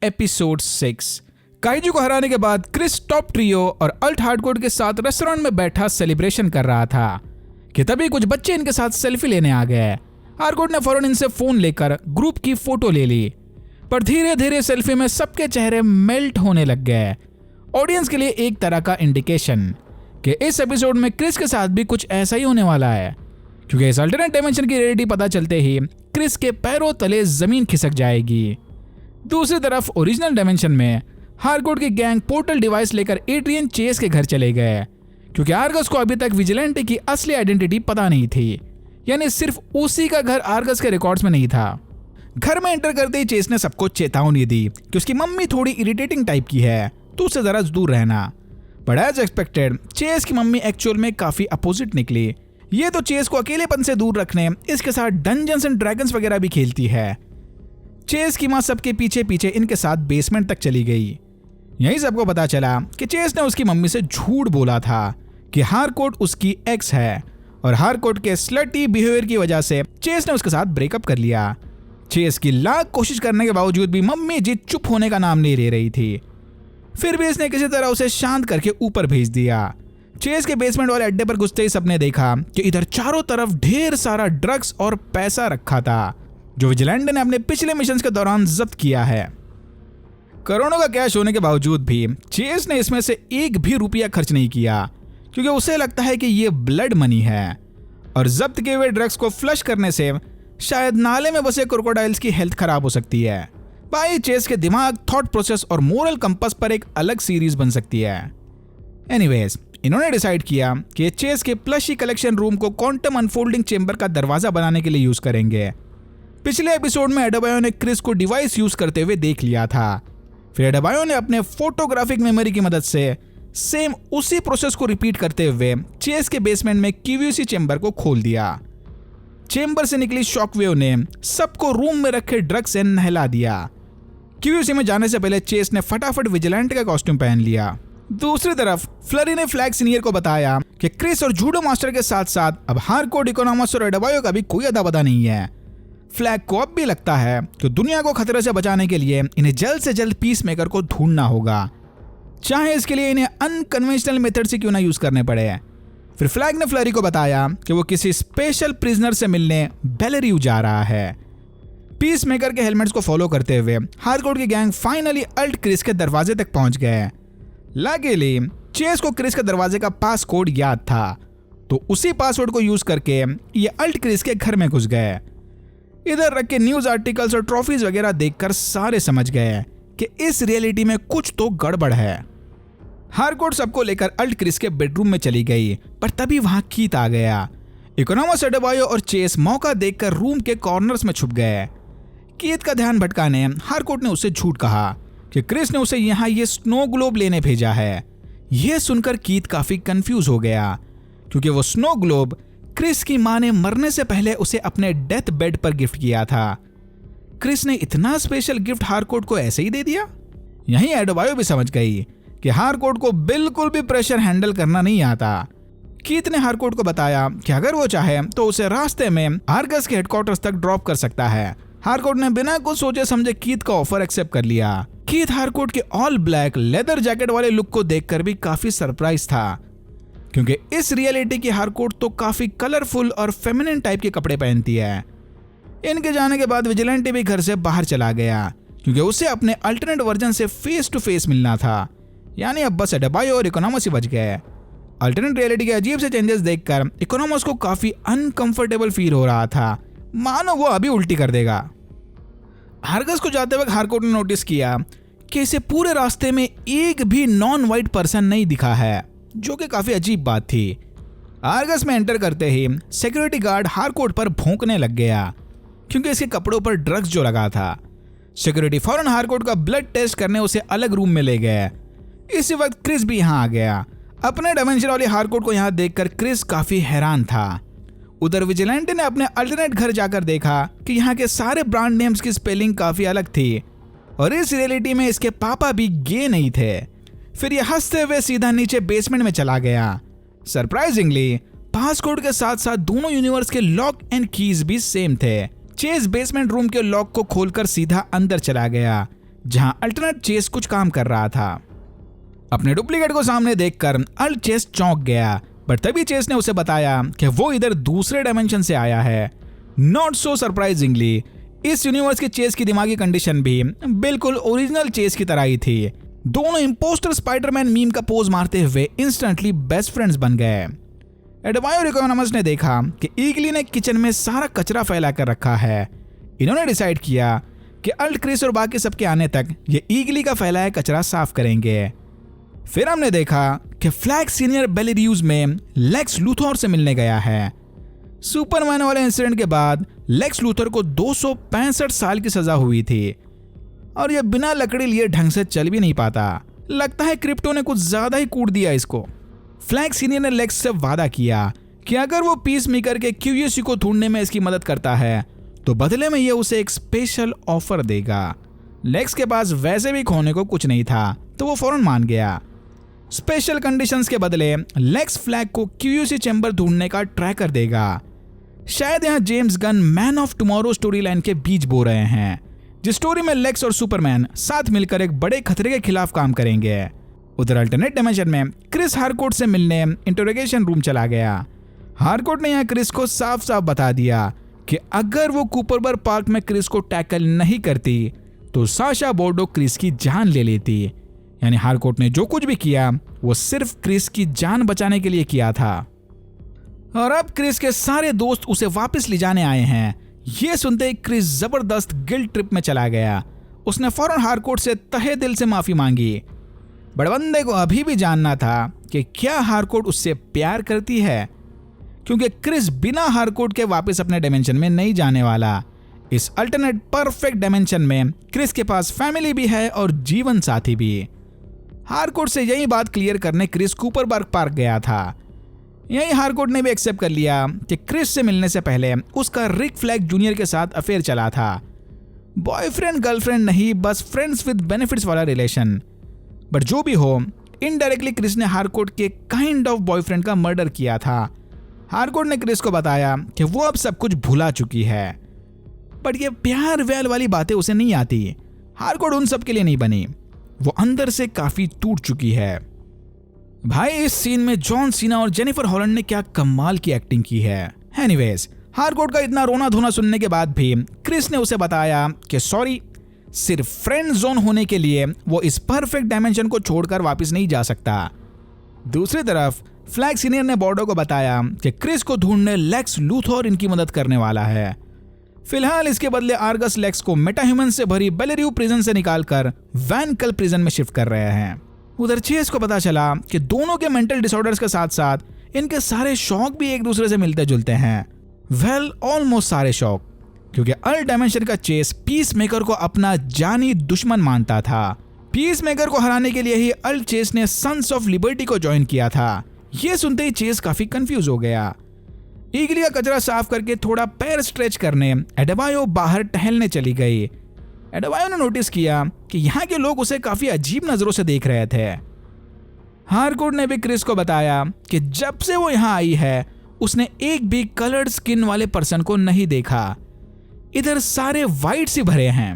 Episode 6। Kaiju को हराने के बाद क्रिस टॉप ट्रियो और अल्ट हार्डकोर के साथ रेस्टोरेंट में बैठा सेलिब्रेशन कर रहा था कि तभी कुछ बच्चे इनके साथ सेल्फी लेने आ गए। हार्डकोर ने फौरन इनसे फोन लेकर ग्रुप की फोटो ले ली, पर धीरे धीरे सेल्फी में सबके चेहरे मेल्ट होने लग गए। ऑडियंस के लिए एक तरह का इंडिकेशन कि इस एपिसोड में क्रिस के साथ भी कुछ ऐसा ही होने वाला है, क्योंकि इस अल्टरनेट डायमेंशन की रियलिटी पता चलते ही क्रिस के पैरों तले जमीन खिसक जाएगी। दूसरी तरफ ओरिजिनल डायमेंशन में हार्डकोर की गैंग पोर्टल डिवाइस लेकर एड्रियन चेस के घर चले गए, क्योंकि आर्गस को अभी तक विजिलेंटे की असली आइडेंटिटी पता नहीं थी, यानी सिर्फ उसी का घर आर्गस के रिकॉर्ड्स में नहीं था। घर में एंटर करते ही चेस ने सबको चेतावनी दी कि उसकी मम्मी थोड़ी इरिटेटिंग टाइप की है, तो उससे जरा दूर रहना। बट एज एक्सपेक्टेड चेस की मम्मी एक्चुअल में काफी अपोजिट निकली। ये तो चेस को अकेलेपन से दूर रखने इसके साथ डंजन्स एंड ड्रैगन्स वगैरह भी खेलती है। चेस की माँ सबके पीछे पीछे इनके साथ बेसमेंट तक चली गई। यही सबको पता चला कि चेस ने उसकी मम्मी से झूठ बोला था कि हार्डकोर उसकी एक्स है, और हार्डकोर के स्लटी बिहेवियर की वजह से चेस ने उसके साथ ब्रेकअप कर लिया। चेस की लाख कोशिश करने के बावजूद भी मम्मी जी चुप होने का नाम नहीं ले रही थी। फिर भी इसने किसी तरह उसे शांत करके ऊपर भेज दिया। चेस के बेसमेंट वाले अड्डे पर घुसते ही सबने देखा कि इधर चारों तरफ ढेर सारा ड्रग्स और पैसा रखा था, जो विजिलेंटे ने अपने पिछले मिशंस के दौरान जब्त किया है। करोड़ों का कैश होने के बावजूद भी चेस ने इसमें से एक भी रुपया खर्च नहीं किया, क्योंकि उसे लगता है कि ये ब्लड मनी है, और जब्त किए हुए ड्रग्स को फ्लश करने से शायद नाले में बसे क्रोकोडाइल्स की हेल्थ खराब हो सकती है। भाई चेस के दिमाग, थॉट प्रोसेस और मोरल कंपास पर एक अलग सीरीज बन सकती है। एनीवेज, इन्होंने डिसाइड किया कि चेस के प्लशी कलेक्शन रूम को क्वांटम अनफोल्डिंग चेंबर का दरवाजा बनाने के लिए यूज करेंगे। पिछले एपिसोड में एडेबायो ने क्रिस को डिवाइस यूज करते हुए देख लिया था। फिर एडेबायो ने अपने फोटोग्राफिक मेमोरी की मदद से सेम उसी प्रोसेस को रिपीट करते हुए चेस के बेसमेंट में क्यूवीसी चेंबर को खोल दिया। चेंबर से निकली शॉकवेव ने सबको रूम में रखे ड्रग से नहला दिया। क्यूवीसी में जाने से पहले चेस ने फटाफट विजिलेंट का कॉस्ट्यूम पहन लिया। दूसरी तरफ फ्लरी ने फ्लैग सीनियर को बताया कि क्रिस और जूडो मास्टर के साथ साथ अब हार्डकोर, इकोनॉमस और एडेबायो का भी कोई अता पता नहीं है। फ्लैग को अब भी लगता है कि दुनिया को खतरे से बचाने के लिए इन्हें जल्द से जल्द पीस मेकर को ढूंढना होगा, चाहे इसके लिए इन्हें अनकन्वेंशनल मेथड से क्यों ना यूज करने पड़े। फिर फ्लैग ने फ्लरी को बताया कि वो किसी स्पेशल प्रिजनर से मिलने बेलरियू जा रहा है। पीस मेकर के हेलमेट्स को फॉलो करते हुए हार्डकोर की गैंग फाइनली अल्ट क्रिस के दरवाजे तक पहुंच गए। लकीली चेस को क्रिस के दरवाजे का पास कोड याद था, तो उसी पासवर्ड को यूज करके ये अल्ट क्रिस के घर में घुस गए। इधर रख के न्यूज आर्टिकल्स और ट्रॉफीज वगैरह देखकर सारे समझ गए कि इस रियलिटी में कुछ तो गड़बड़ है। हार्डकोर सबको लेकर अल्ट क्रिस के बेडरूम में चली गई, पर तभी वहां कीत आ गया। इकोनॉमस, एडेबायो और चेस मौका देखकर रूम के कॉर्नर्स में छुप गए। कीत का ध्यान भटकाने हार्डकोर ने उससे झूठ कहा कि क्रिस ने उसे यहाँ ये स्नो ग्लोब लेने भेजा है। यह सुनकर कीत काफी कंफ्यूज हो गया, क्योंकि वो स्नो ग्लोब क्रिस की मां ने मरने से पहले उसे अपने डेथ बेड पर गिफ्ट किया था। क्रिस ने इतना स्पेशल गिफ्ट हार्डकोर को ऐसे ही दे दिया। यहीं एडेबायो भी समझ गई कि हार्डकोर को बिल्कुल भी प्रेशर हैंडल करना नहीं आता। कीत ने हार्डकोर को बताया कि अगर वो चाहे तो उसे रास्ते में आर्गस के हेडक्वार्टर्स तक ड्रॉप कर सकता है। हार्डकोर ने बिना कुछ सोचे समझे कीत का ऑफर एक्सेप्ट कर लिया। कीत हार्डकोर के ऑल ब्लैक लेदर जैकेट वाले लुक को देखकर भी काफी सरप्राइज था, क्योंकि इस रियलिटी की हार्डकोर तो काफी कलरफुल और फेमिनिन टाइप के कपड़े पहनती है। इनके जाने के बाद विजिलेंटे भी घर से बाहर चला गया, क्योंकि उसे अपने अल्टरनेट वर्जन से फेस टू फेस मिलना था। यानी अब बस एडेबायो और इकोनॉमस ही बच गए। अल्टरनेट रियलिटी के अजीब से चेंजेस देखकर इकोनॉमस को काफी अनकंफर्टेबल फील हो रहा था, मानो वो अभी उल्टी कर देगा। आर्गस को जाते वक्त हार्डकोर ने नोटिस किया कि इसे पूरे रास्ते में एक भी नॉन वाइट पर्सन नहीं दिखा है, जो कि काफी अजीब बात थी। आर्गस में एंटर करते ही सिक्योरिटी गार्ड हार्डकोर पर भौंकने लग गया, क्योंकि इसके कपड़ों पर ड्रग्स जो लगा था। सिक्योरिटी फौरन हार्डकोर का ब्लड टेस्ट करने उसे अलग रूम में ले गए। इसी वक्त क्रिस भी यहाँ आ गया। अपने डायमेंशन वाले हार्डकोर को यहाँ देखकर क्रिस काफी हैरान था। उधर विजिलेंटे ने अपने अल्टरनेट घर जाकर देखा कि यहाँ के सारे ब्रांड नेम्स की स्पेलिंग काफी अलग थी, और इस रियलिटी में इसके पापा भी गे नहीं थे। फिर यह हंसते हुए सीधा नीचे बेसमेंट में चला गया। सरप्राइजिंगली पासकोड के साथ साथ दोनों यूनिवर्स के लॉक एंड कीज भी सेम थे। चेस बेसमेंट रूम के लॉक को खोलकर सीधा अंदर चला गया, जहां अल्टरनेट चेस कुछ काम कर रहा था। अपने डुप्लीकेट को सामने देखकर अल्ट चेस चौंक गया, बट तभी चेस ने उसे बताया कि वो इधर दूसरे डायमेंशन से आया है। नॉट सो सरप्राइजिंगली इस यूनिवर्स के चेस की दिमागी कंडीशन भी बिल्कुल ओरिजिनल चेस की तरह ही थी। दोनों इंपोस्टर स्पाइडरमैन मीम का पोज मारते हुए इंस्टेंटली बेस्ट फ्रेंड्स बन गए। एडवायो और इकोनॉमिस्ट ने देखा कि ईगली ने किचन में सारा कचरा फैला कर रखा है। इन्होंने डिसाइड किया कि अल्ट, क्रिस और बाकी सबके आने तक ये ईगली का फैलाया कचरा साफ करेंगे। फिर हमने देखा कि फ्लैग सीनियर बेलिरियूज में लेक्स लूथर से मिलने गया है। सुपरमैन वाले इंसिडेंट के बाद लेक्स लूथर को 265 साल की सजा हुई थी और ये बिना लकड़ी लिए ढंग से चल भी नहीं पाता। लगता है क्रिप्टो ने कुछ ज्यादा ही कूट दिया इसको। फ्लैग सीनियर ने लेक्स से वादा किया कि अगर वो पीस मेकर के क्यूएसी को ढूंढने में इसकी मदद करता है तो बदले में ये उसे एक स्पेशल ऑफर देगा। लेक्स के पास वैसे भी खोने को कुछ नहीं था तो वो फौरन मान गया। स्पेशल कंडीशंस के बदले लेक्स फ्लैग को क्यूएसी चैम्बर ढूंढने का ट्रैकर देगा। शायद यहाँ James Gunn man of tomorrow story line के बीच बो रहे हैं, जिस स्टोरी में लेक्स और सुपरमैन साथ मिलकर एक बड़े खतरे के खिलाफ काम करेंगे। उधर अल्टरनेट डायमेंशन में क्रिस हारकोर्ट से मिलने इंटरोगेशन रूम चला गया। हारकोर्ट ने यहाँ क्रिस को साफ साफ बता दिया कि अगर वो कूपरबर्ग पार्क में क्रिस को टैकल नहीं करती तो साशा बोर्डो क्रिस की जान ले लेती। यानी हारकोर्ट ने जो कुछ भी किया वो सिर्फ क्रिस की जान बचाने के लिए किया था। और अब क्रिस के सारे दोस्त उसे वापस ले जाने आए हैं। ये सुनते ही क्रिस जबरदस्त गिल्ट ट्रिप में चला गया। उसने फौरन हारकोर्ट से तहे दिल से माफी मांगी। बड़बंदे को अभी भी जानना था कि क्या हारकोर्ट उससे प्यार करती है, क्योंकि क्रिस बिना हारकोर्ट के वापस अपने डायमेंशन में नहीं जाने वाला। इस अल्टरनेट परफेक्ट डायमेंशन में क्रिस के पास फैमिली भी है और जीवन साथी भी। हारकोर्ट से यही बात क्लियर करने क्रिस कूपरबर्ग पार्क गया था। यही हारकोर्ट ने भी एक्सेप्ट कर लिया कि क्रिस से मिलने से पहले उसका रिक फ्लैग जूनियर के साथ अफेयर चला था। बॉयफ्रेंड गर्लफ्रेंड नहीं, बस फ्रेंड्स विद बेनिफिट्स वाला रिलेशन। बट जो भी हो, इनडायरेक्टली क्रिस ने हारकोर्ट के काइंड ऑफ बॉयफ्रेंड का मर्डर किया था। हारकोर्ट ने क्रिस को बताया कि वो अब सब कुछ भुला चुकी है, बट ये प्यार व्यार वाली बातें उसे नहीं आती। हारकोर्ट उन सब के लिए नहीं बनी, वो अंदर से काफी टूट चुकी है। भाई इस सीन में जॉन सीना और जेनिफर हॉलैंड ने क्या कमाल की एक्टिंग की है। एनीवेज, हारकोर्ट का इतना रोना धोना सुनने के बाद भी क्रिस ने उसे बताया कि सॉरी, सिर्फ फ्रेंड जोन होने के लिए वो इस परफेक्ट डायमेंशन को छोड़कर वापस नहीं जा सकता। दूसरी तरफ फ्लैग सीनियर ने बॉर्डो को बताया कि क्रिस को ढूंढने लेक्स लूथर इनकी मदद करने वाला है। फिलहाल इसके बदले आर्गस लेक्स को मेटाह्यूमन से भरी बेलेरियो प्रिजन से निकालकर वैनकल प्रिजन में शिफ्ट कर रहे हैं। उधर चेस को पता चला कि दोनों के मेंटल डिसऑर्डर्स के साथ साथ इनके सारे शौक भी एक दूसरे से मिलते जुलते हैं। वेल, ऑलमोस्ट सारे शौक, क्योंकि अल्ट डायमेंशन का चेस पीस मेकर को अपना जानी दुश्मन मानता था। पीस मेकर को हराने के लिए ही अल्ट चेस ने सन्स ऑफ लिबर्टी को ज्वाइन किया था। ये सुनते ही चेस काफी कंफ्यूज हो गया। ईगली का कचरा साफ करके थोड़ा पैर स्ट्रेच करने एडेबायो बाहर टहलने चली गई। एडेबायो ने नोटिस किया कि यहाँ के लोग उसे काफी अजीब नजरों से देख रहे थे। हारकोर्ट ने भी क्रिस को बताया कि जब से वो यहाँ आई है उसने एक भी कलर्ड स्किन वाले पर्सन को नहीं देखा। इधर सारे वाइट से भरे हैं।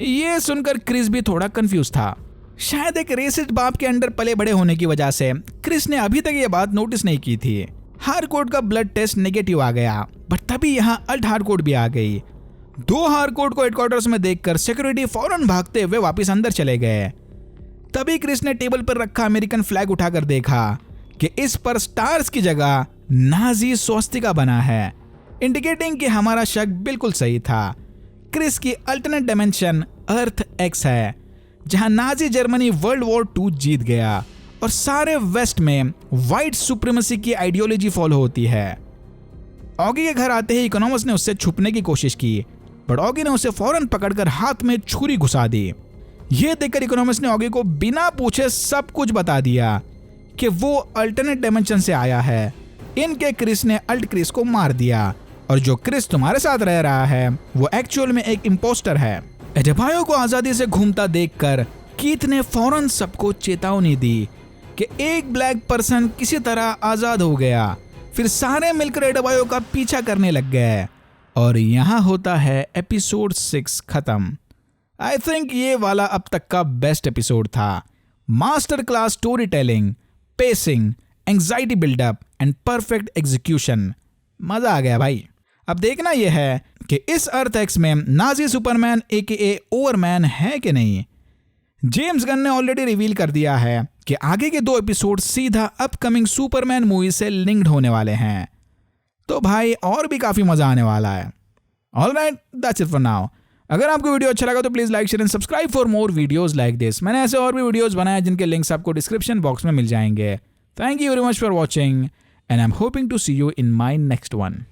ये सुनकर क्रिस भी थोड़ा कंफ्यूज था। शायद एक रेसिस्ट बाप के अंडर पले बड़े होने की वजह से क्रिस ने अभी तक ये बात नोटिस नहीं की थी। हारकोर्ट का ब्लड टेस्ट नेगेटिव आ गया, बट तभी यहाँ अल्ट हारकोर्ट भी आ गई। दो हारकोर्ट को हेडक्वार्टर्स में देखकर सिक्योरिटी फौरन भागते हुए वापस अंदर चले गए। तभी क्रिस ने टेबल पर रखा अमेरिकन फ्लैग उठाकर देखा कि इस पर स्टार्स की जगह नाजी स्वस्तिका बना है, इंडिकेटिंग कि हमारा शक बिल्कुल सही था। क्रिस की अल्टरनेट डायमेंशन अर्थ एक्स है, जहां नाजी जर्मनी वर्ल्ड वॉर 2 जीत गया और सारे वेस्ट में व्हाइट सुप्रीमेसी की आइडियोलॉजी फॉलो होती है। ऑगी के घर आते ही इकोनॉमिस्ट ने उससे छुपने की कोशिश की, बट ऑगी ने उसे फौरन पकड़कर हाथ में छुरी घुसा दी। यह देखकर इकोनॉमिस्ट ने ऑगी को बिना पूछे सब कुछ बता दिया कि वो अल्टरनेट डायमेंशन से आया है। इनके क्रिस ने अल्ट क्रिस को मार दिया और जो क्रिस तुम्हारे साथ रह रहा है वो एक्चुअल में एक इम्पोस्टर है। एडेबायो को आजादी से घूमता देखकर कीथ ने फौरन सबको चेतावनी दी कि एक ब्लैक पर्सन किसी तरह आजाद हो गया। फिर सारे मिलकर एडेबायो का पीछा करने लग गए और यहाँ होता है एपिसोड 6 खत्म। आई थिंक ये वाला अब तक का बेस्ट एपिसोड था। Masterclass storytelling, pacing, anxiety buildup and perfect execution. मजा आ गया भाई। अब देखना यह है कि इस अर्थ एक्स में नाजी सुपरमैन AKA ओवरमैन है कि नहीं। जेम्स गन ने ऑलरेडी रिवील कर दिया है कि आगे के 2 एपिसोड सीधा अपकमिंग सुपरमैन मूवी से लिंक्ड होने वाले हैं, तो भाई और भी काफी मजा आने वाला है। Alright, that's it for now. अगर आपको वीडियो अच्छा लगा तो please like, share and subscribe for more videos like this. मैंने ऐसे और भी वीडियोस बनाए जिनके लिंक्स आपको डिस्क्रिप्शन बॉक्स में मिल जाएंगे। Thank you very much for watching and I am hoping to see you in my next one.